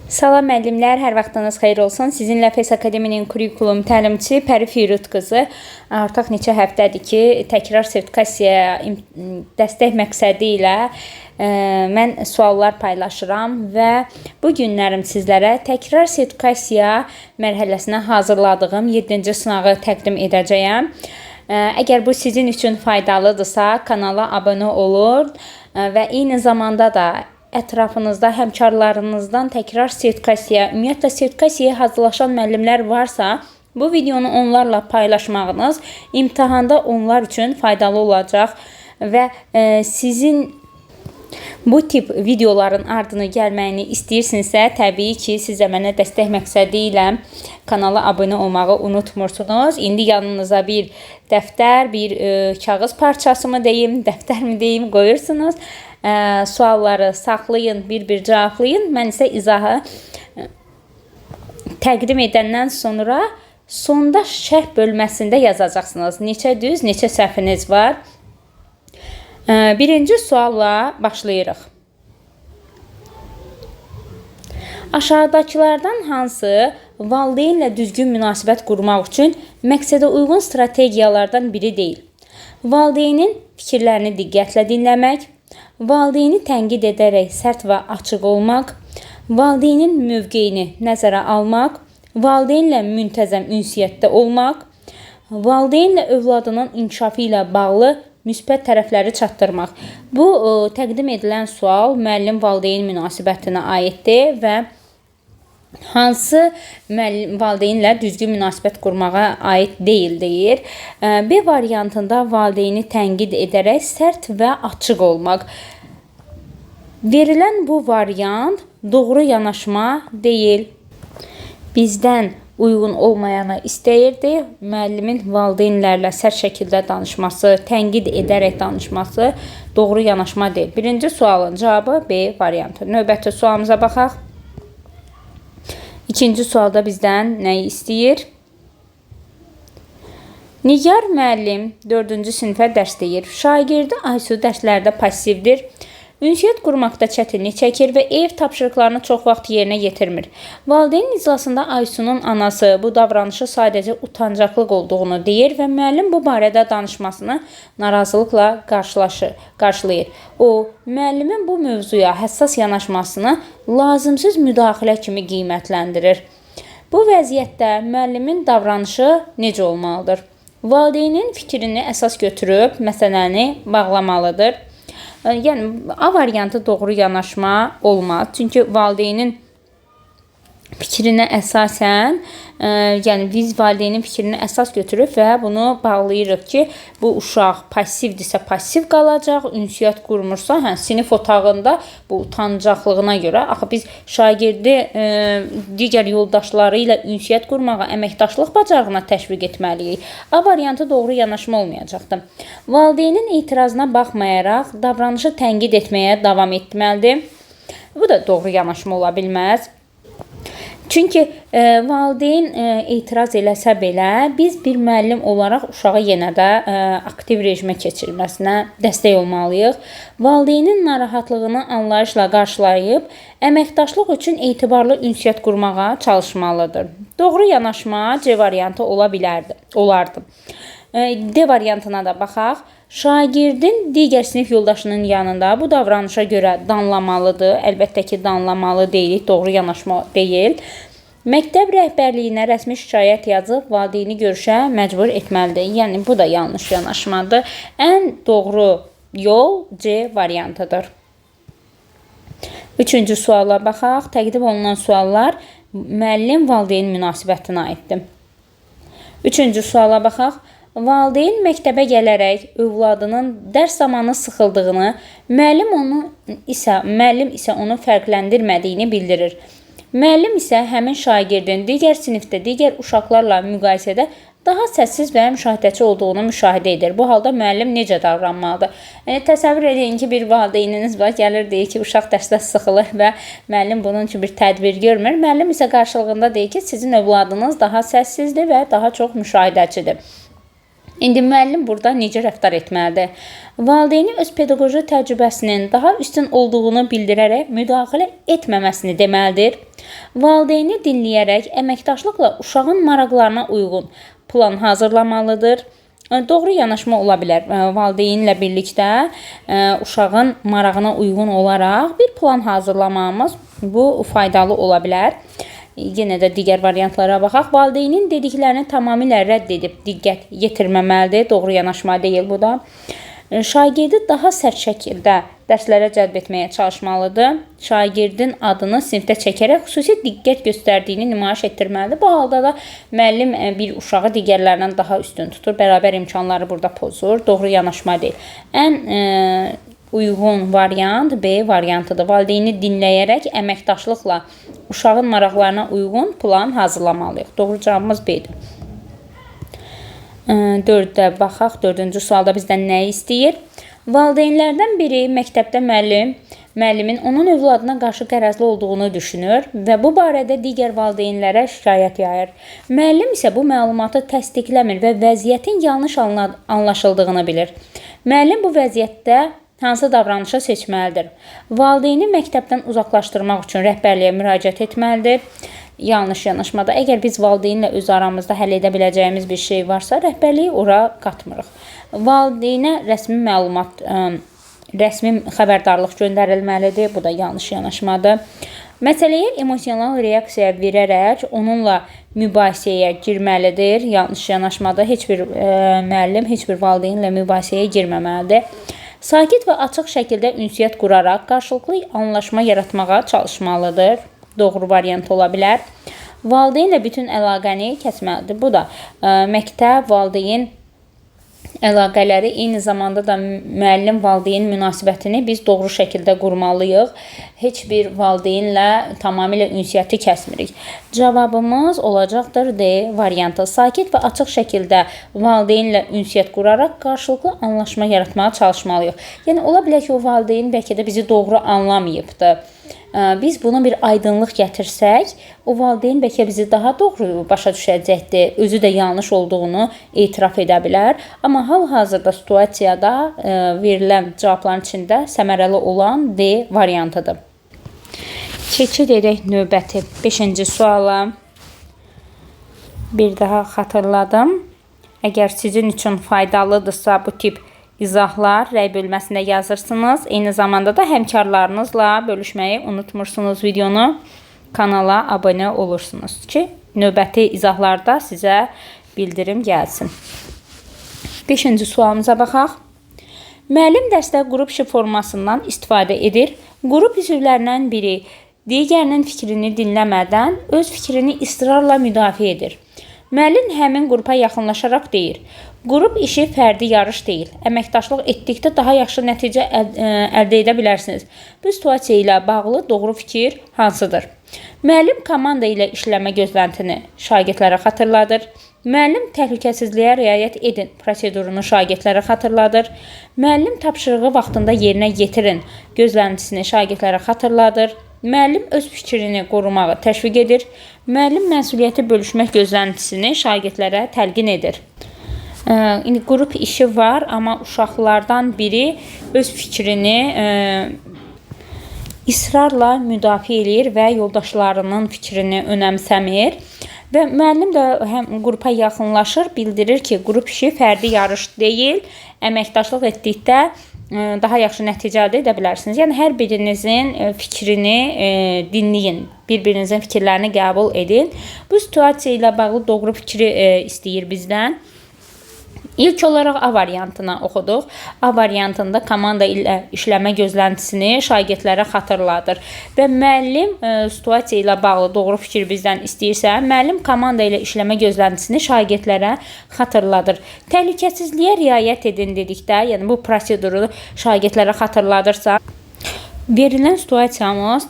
Salam müəllimlər, hər vaxtınız xeyir olsun. Sizinlə FES Akademinin kurikulum təlimçisi Pəri Firud qızı. Artıq neçə həftədir ki, təkrar sertifikasiyaya dəstək məqsədi ilə mən suallar paylaşıram və bu günlərim sizlərə təkrar sertifikasiya mərhələsinə hazırladığım 7-ci sınağı təqdim edəcəyəm. Əgər bu sizin üçün faydalıdırsa, kanala abunə olur və eyni zamanda da ətrafınızda həmkarlarınızdan təkrar sertifikasiya, ümumiyyətlə sertifikasiyaya hazırlaşan müəllimlər varsa, bu videonu onlarla paylaşmağınız imtahanda onlar üçün faydalı olacaq və sizin bu tip videoların ardını gəlməyini istəyirsinizsə, təbii ki, siz də mənə dəstək məqsədi ilə kanala abunə olmağı unutmursunuz. İndi yanınıza bir dəftər, bir kağız parçası mı deyim, dəftər mi deyim qoyursunuz. Sualları saxlayın, bir-bir cavablayın. Mən isə izahı təqdim edəndən sonra sonda şərh bölməsində yazacaqsınız. Neçə düz, neçə səhviniz var. Birinci sualla başlayırıq. Aşağıdakılardan hansı valideynlə düzgün münasibət qurmaq üçün məqsədə uyğun strategiyalardan biri deyil? Valideynin fikirlərini diqqətlə dinləmək, valideyni tənqid edərək sərt və açıq olmaq, valideynin mövqeyini nəzərə almaq, valideynlə müntəzəm ünsiyyətdə olmaq, valideynlə övladının inkişafı ilə bağlı müsbət tərəfləri çatdırmaq. Bu təqdim edilən sual müəllim-valideyn münasibətinə aiddir və hansı valideynlə düzgün münasibət qurmağa aid deyil deyir. B variantında valideyni tənqid edərək sərt və açıq olmaq. Verilən bu variant doğru yanaşma deyil. Bizdən uyğun olmayanı istəyirdi. Müəllimin valideynlərlə sərt şəkildə danışması, tənqid edərək danışması doğru yanaşma deyil. Birinci sualın cavabı B variantı. Növbəti sualımıza baxaq. İkinci sualda bizdən nəyi istəyir? Nigar müəllim 4-cü sinifə dərs deyir. Şagirdi Aysu dərslərdə passivdir. Ünsiyyət qurmaqda çətinlik çəkir və ev tapşırıqlarını çox vaxt yerinə yetirmir. Valideyn iclasında Aysunun anası bu davranışı sadəcə utancaqlıq olduğunu deyir və müəllim bu barədə danışmasını narazılıqla qarşılayır. O, müəllimin bu mövzuya həssas yanaşmasını lazımsız müdaxilə kimi qiymətləndirir. Bu vəziyyətdə müəllimin davranışı necə olmalıdır? Valideynin fikrini əsas götürüb məsələni bağlamalıdır. Yəni, A variantı doğru yanaşma olmaz. Çünki valideynin fikrinə əsasən, yəni biz valideynin fikrini əsas götürüb və bunu bağlayırıq ki, bu uşaq passivdirsə passiv qalacaq, ünsiyyət qurmursa, sinif otağında bu utancaqlığına görə, axı biz şagirdi digər yoldaşları ilə ünsiyyət qurmağa, əməkdaşlıq bacarığına təşviq etməliyik. A variantı doğru yanaşma olmayacaqdır. Valideynin etirazına baxmayaraq davranışı tənqid etməyə davam etməlidir. Bu da doğru yanaşma ola bilməz. Çünki valideyn etiraz eləsə belə, biz bir müəllim olaraq uşağı yenə də aktiv rejimə keçirilməsinə dəstək olmalıyıq. Valideynin narahatlığını anlayışla qarşılayıb, əməkdaşlıq üçün etibarlı ünsiyyət qurmağa çalışmalıdır. Doğru yanaşma C variantı olardı. D variantına da baxaq. Şagirdin digər sinif yoldaşının yanında bu davranışa görə danlamalıdır. Əlbəttə ki, danlamalı deyilik, doğru yanaşma deyil. Məktəb rəhbərliyinə rəsmi şikayət yazıb valideyni görüşə məcbur etməlidir. Yəni, bu da yanlış yanaşmadır. Ən doğru yol C variantıdır. Üçüncü suala baxaq. Təqdim olunan suallar müəllim-valideyn münasibətinə aiddir. Üçüncü suala baxaq. Valideyn məktəbə gələrək övladının dərs zamanı sıxıldığını, müəllim isə onu fərqləndirmədiyini bildirir. Müəllim isə həmin şagirdin digər sinifdə digər uşaqlarla müqayisədə daha səssiz və müşahidəçi olduğunu müşahidə edir. Bu halda müəllim necə davranmalıdır? Yəni, təsəvvür edin ki, bir valideyniniz var, gəlir deyir ki, uşaq dərsdə sıxılır və müəllim bunun üçün bir tədbir görmür. Müəllim isə qarşılığında deyir ki, sizin övladınız daha səssizdir və daha çox müşahidəçidir. İndi müəllim burada necə rəftar etməlidir? Valideyni öz pedaqoji təcrübəsinin daha üstün olduğunu bildirərək müdaxilə etməməsini deməlidir. Valideyni dinləyərək əməkdaşlıqla uşağın maraqlarına uyğun plan hazırlamalıdır. Doğru yanaşma ola bilər. Valideynlə birlikdə uşağın marağına uyğun olaraq bir plan hazırlamamız bu faydalı ola bilər. Yenə də digər variantlara baxaq. Valideynin dediklərini tamamilə rədd edib diqqət yetirməməlidir. Doğru yanaşma deyil bu da. Şagirdi daha sərt şəkildə dərslərə cəlb etməyə çalışmalıdır. Şagirdin adını sinifdə çəkərək xüsusi diqqət göstərdiyini nümayiş etdirməlidir. Bu halda da müəllim bir uşağı digərlərindən daha üstün tutur. Bərabər imkanları burada pozur. Doğru yanaşma deyil. Ən uyğun variant B variantıdır. Valideyni dinləyərək əməkdaşlıqla uşağın maraqlarına uyğun plan hazırlamalıyıq. Doğru cavabımız B-dir. 4-də baxaq. 4-cü sualda bizdən nə istəyir? Valideynlərdən biri məktəbdə müəllimin onun övladına qarşı qərəzli olduğunu düşünür və bu barədə digər valideynlərə şikayət yayır. Müəllim isə bu məlumatı təsdiqləmir və vəziyyətin yanlış anlaşıldığını bilir. Müəllim bu vəziyyətdə hansı davranışı seçməlidir? Valideyni məktəbdən uzaqlaşdırmaq üçün rəhbərliyə müraciət etməlidir. Yanlış yanaşmada. Əgər biz valideynlə öz aramızda həll edə biləcəyimiz bir şey varsa, rəhbərliyi ora qatmırıq. Valideynə rəsmi məlumat, rəsmi xəbərdarlıq göndərilməlidir. Bu da yanlış yanaşmadır. Məsələyə emosional reaksiya verərək onunla mübahisəyə girməlidir. Yanlış yanaşmada heç bir müəllim, heç bir valideynlə mübahisəyə girməməlidir. Sakit və açıq şəkildə ünsiyyət quraraq qarşılıqlı anlaşma yaratmağa çalışmalıdır. Doğru variant ola bilər. Valideynlə bütün əlaqəni kəsməlidir. Bu da məktəb, valideyn əlaqələri, eyni zamanda da müəllim-valideyn münasibətini biz doğru şəkildə qurmalıyıq. Heç bir valideynlə tamamilə ünsiyyəti kəsmirik. Cavabımız olacaqdır D variantı. Sakit və açıq şəkildə valideynlə ünsiyyət quraraq qarşılıqlı anlaşma yaratmağa çalışmalıyıq. Yəni, ola bilər ki, o valideyn bəlkə də bizi doğru anlamayıbdır. Biz buna bir aydınlıq gətirsək, o valideyn bəlkə bizi daha doğru başa düşəcəkdir, özü də yanlış olduğunu etiraf edə bilər. Amma hal-hazırda situasiyada verilən cavabların içində səmərəli olan D variantıdır. Keçid edək növbəti 5-ci suala. Bir daha xatırladım. Əgər sizin üçün faydalıdırsa bu tip İzahlar rəy bölməsində yazırsınız. Eyni zamanda da həmkarlarınızla bölüşməyi unutmursunuz videonu. Kanala abunə olursunuz ki, növbəti izahlarda sizə bildirim gəlsin. 5-ci sualımıza baxaq. Müəllim dərsdə qrup işi formasından istifadə edir. Qrup üzvlərindən biri digərinin fikrini dinləmədən öz fikrini israrla müdafiə edir. Müəllim həmin qrupa yaxınlaşaraq deyir: qrup işi fərdi yarış deyil. Əməkdaşlıq etdikdə daha yaxşı nəticə əldə edə bilərsiniz. Bu situasiya ilə bağlı doğru fikir hansıdır? Müəllim komanda ilə işləmə gözləntini şagirdlərə xatırladır. Müəllim təhlükəsizliyə riayət edin prosedurunu şagirdlərə xatırladır. Müəllim tapşırığı vaxtında yerinə yetirin gözləntisini şagirdlərə xatırladır. Müəllim öz fikrini qorumağı təşviq edir. Müəllim məsuliyyəti bölüşmək gözləntisini şagirdlərə təlqin edir. İndi qrup işi var, amma uşaqlardan biri öz fikrini israrla müdafiə edir və yoldaşlarının fikrini önəmsəmir. Və müəllim də həm qrupa yaxınlaşır, bildirir ki, qrup işi fərdi yarış deyil, əməkdaşlıq etdikdə daha yaxşı nəticə əldə edə bilərsiniz. Yəni, hər birinizin fikrini dinləyin, bir-birinizin fikirlərini qəbul edin. Bu situasiya ilə bağlı doğru fikri istəyir bizdən. İlk olaraq A variantını oxuduq. A variantında komanda ilə işləmə gözləntisini şagirdlərə xatırladır. Və müəllim situasiya ilə bağlı doğru fikir bizdən istəyirsə, müəllim komanda ilə işləmə gözləntisini şagirdlərə xatırladır. Təhlükəsizliyə riayət edin dedikdə, yəni bu proseduru şagirdlərə xatırladırsa, verilən situasiyamız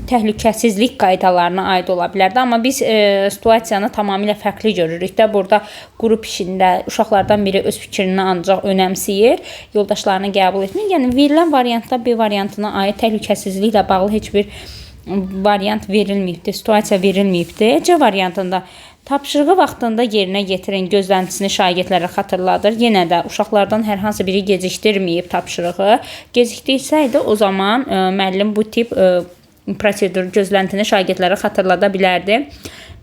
təhlükəsizlik qaydalarına aid ola bilərdi. Amma biz situasiyanı tamamilə fərqli görürük də. Burada qrup işində uşaqlardan biri öz fikrini ancaq önəmsəyir, yoldaşlarını qəbul etmir. Yəni, verilən variantda B variantına aid təhlükəsizliklə bağlı heç bir variant verilməyibdir, situasiya verilməyibdir. C variantında Tapşırığı vaxtında yerinə yetirin gözləntisini şagirdlərə xatırladır. Yenə də uşaqlardan hər hansı biri gecikdirməyib tapşırığı. Gecikdirsəydi o zaman müəllim bu tip prosedur gözləntini şagirdlərə xatırlada bilərdi.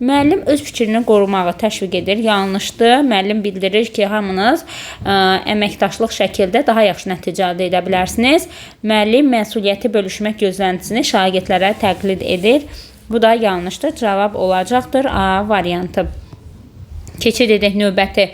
Müəllim öz fikrini qorumağı təşviq edir. Yanlışdır. Müəllim bildirir ki, hamınız əməkdaşlıq şəkildə daha yaxşı nəticə əldə edə bilərsiniz. Müəllim məsuliyyəti bölüşmək gözləntisini şagirdlərə təqlid edir. Bu da yanlışdır. Cavab olacaqdır A variantı. Keçid edək növbəti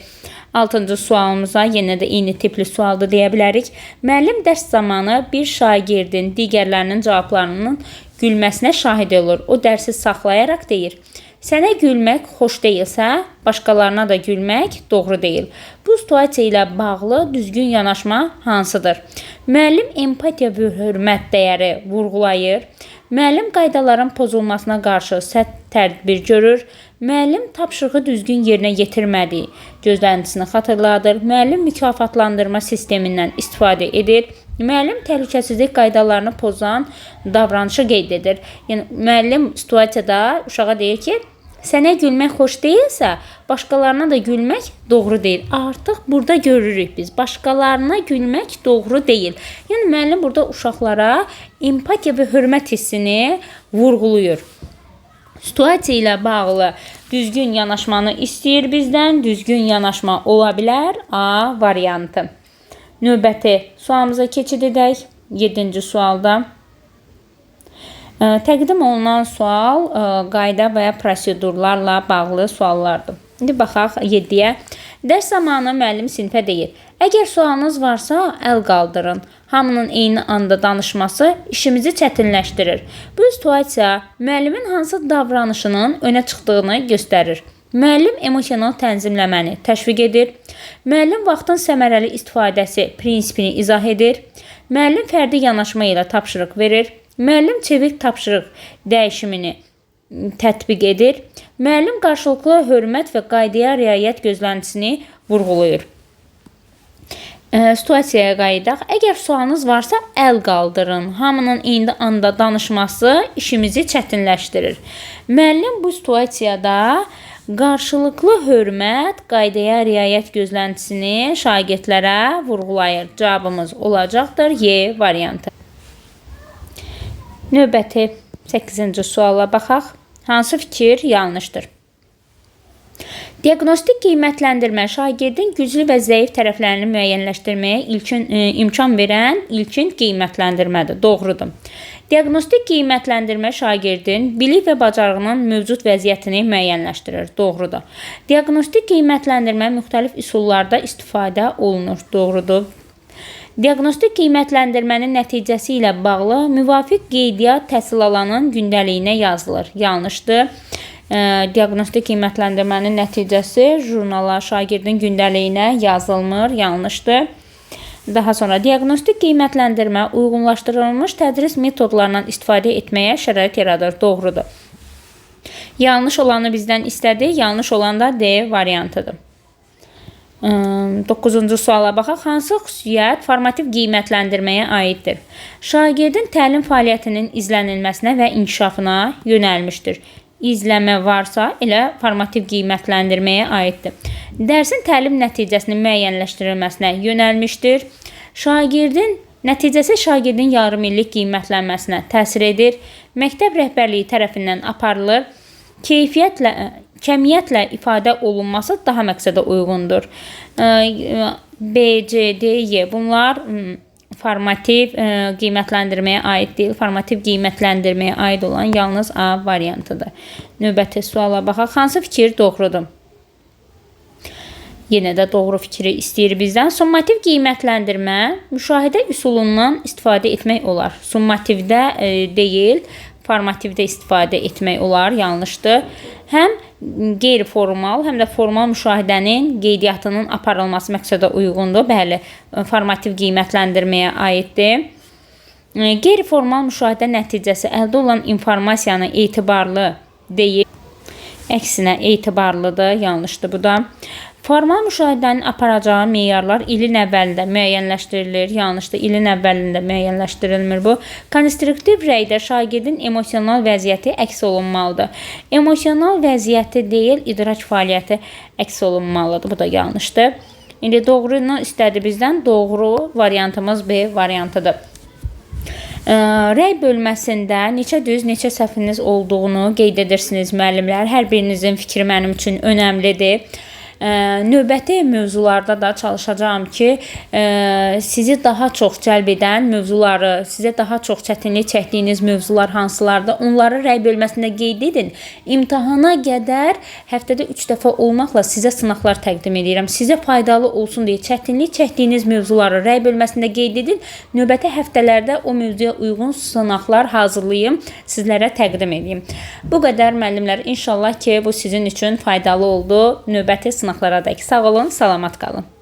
6-cı sualımıza. Yenə də eyni tipli sualdır deyə bilərik. Müəllim dərs zamanı bir şagirdin digərlərinin cavablarının gülməsinə şahid olur. O dərsi saxlayaraq deyir: sənə gülmək xoş deyilsə, başqalarına da gülmək doğru deyil. Bu situasiya ilə bağlı düzgün yanaşma hansıdır? Müəllim empatiya və hörmət dəyəri vurğulayır. Müəllim qaydaların pozulmasına qarşı sərt tədbir görür. Müəllim tapşırığı düzgün yerinə yetirmədiyi gözləntisini xatırladır. Müəllim mükafatlandırma sistemindən istifadə edir. Müəllim təhlükəsizlik qaydalarını pozan davranışı qeyd edir. Yəni müəllim situasiyada uşağa deyir ki, sənə gülmək xoş deyilsə, başqalarına da gülmək doğru deyil. Artıq burada görürük biz. Başqalarına gülmək doğru deyil. Yəni müəllim burada uşaqlara empatiya və hörmət hissini vurğulayır. Situasiya ilə bağlı düzgün yanaşmanı istəyir bizdən. Düzgün yanaşma ola bilər A variantı. Növbəti sualımıza keçid edək. 7-ci sualda. Təqdim olunan sual qayda və ya prosedurlarla bağlı suallardır. İndi baxaq 7-yə. Dərs zamanı müəllim sinifə deyir: əgər sualınız varsa, əl qaldırın. Hamının eyni anda danışması işimizi çətinləşdirir. Bu situasiya müəllimin hansı davranışının önə çıxdığını göstərir. Müəllim emosional tənzimləməni təşviq edir. Müəllim vaxtın səmərəli istifadəsi prinsipini izah edir. Müəllim fərdi yanaşma ilə tapşırıq verir. Müəllim çevik tapşırıq dəyişimini tətbiq edir. Müəllim qarşılıqlı hörmət və qaydaya riayət gözləntisini vurğulayır. Situasiyaya qayıdaq. Əgər sualınız varsa, əl qaldırın. Hamının eyni anda danışması işimizi çətinləşdirir. Müəllim bu situasiyada qarşılıqlı hörmət, qaydaya riayət gözləntisini şagirdlərə vurğulayır. Cavabımız olacaqdır Y variantı. Növbəti 8-ci suala baxaq. Hansı fikir yanlışdır? Diaqnostik qiymətləndirmə şagirdin güclü və zəif tərəflərini müəyyənləşdirməyə imkan verən ilkin qiymətləndirmədir. Doğrudur. Diaqnostik qiymətləndirmə şagirdin bilik və bacarığının mövcud vəziyyətini müəyyənləşdirir. Doğrudur. Diaqnostik qiymətləndirmə müxtəlif üsullarda istifadə olunur. Doğrudur. Diaqnostik qiymətləndirmənin nəticəsi ilə bağlı müvafiq qeydiyyat təhsil alanın gündəliyinə yazılır. Yanlışdır. Diaqnostik qiymətləndirmənin nəticəsi jurnala, şagirdin gündəliyinə yazılmır. Yanlışdır. Daha sonra diaqnostik qiymətləndirmə uyğunlaşdırılmış tədris metodlarından istifadə etməyə şərait yaradır. Doğrudur. Yanlış olanı bizdən istədi. Yanlış olan da D variantıdır. 9-cu suala baxaq. Hansı xüsusiyyət formativ qiymətləndirməyə aiddir? Şagirdin təlim fəaliyyətinin izlənilməsinə və inkişafına yönəlmişdir. İzləmə varsa, elə formativ qiymətləndirməyə aiddir. Dərsin təlim nəticəsinin müəyyənləşdirilməsinə yönəlmişdir. Nəticəsi şagirdin yarımillik qiymətlənməsinə təsir edir. Məktəb rəhbərliyi tərəfindən aparılır. Kəmiyyətlə ifadə olunması daha məqsədə uyğundur. B, C, D, Y bunlar formativ qiymətləndirməyə aid deyil. Formativ qiymətləndirməyə aid olan yalnız A variantıdır. Növbəti suala baxaq. Hansı fikir doğrudur? Yenə də doğru fikri istəyir bizdən. Summativ qiymətləndirmə müşahidə üsulundan istifadə etmək olar. Summativdə deyil, formativdə istifadə etmək olar. Yanlışdır. Həm qeyri-formal, həm də formal müşahidənin qeydiyyatının aparılması məqsədə uyğundur. Bəli, formativ qiymətləndirməyə aiddir. Qeyri-formal müşahidə nəticəsi əldə olan informasiyanı etibarlı deyil. Əksinə etibarlıdır. Yanlışdır bu da. Formal müşahidənin aparacağı meyarlar ilin əvvəlində müəyyənləşdirilir, yanlışdır, ilin əvvəlində müəyyənləşdirilmir bu. Konstruktiv rəydə şagirdin emosional vəziyyəti əks olunmalıdır. Emosional vəziyyəti deyil, idrak fəaliyyəti əks olunmalıdır. Bu da yanlışdır. İndi doğrunu istədi bizdən. Doğru variantımız B variantıdır. Rəy bölməsində neçə düz, neçə səhviniz olduğunu qeyd edirsiniz müəllimlər. Hər birinizin fikri mənim üçün önəmlidir. Növbəti mövzularda da çalışacağım ki, sizi daha çox cəlb edən mövzuları, sizə daha çox çətinlik çəkdiyiniz mövzular hansılardır, onları rəy bölməsində qeyd edin. İmtahana qədər həftədə 3 dəfə olmaqla sizə sınaqlar təqdim edirəm. Sizə faydalı olsun deyə çətinlik çəkdiyiniz mövzuları rəy bölməsində qeyd edin. Növbəti həftələrdə o mövzuya uyğun sınaqlar hazırlayım, sizlərə təqdim edeyim. Bu qədər müəllimlər. İnşallah ki, bu sizin üçün faydalı oldu. Növbəti sınaqlara dək sağ olun, salamat qalın.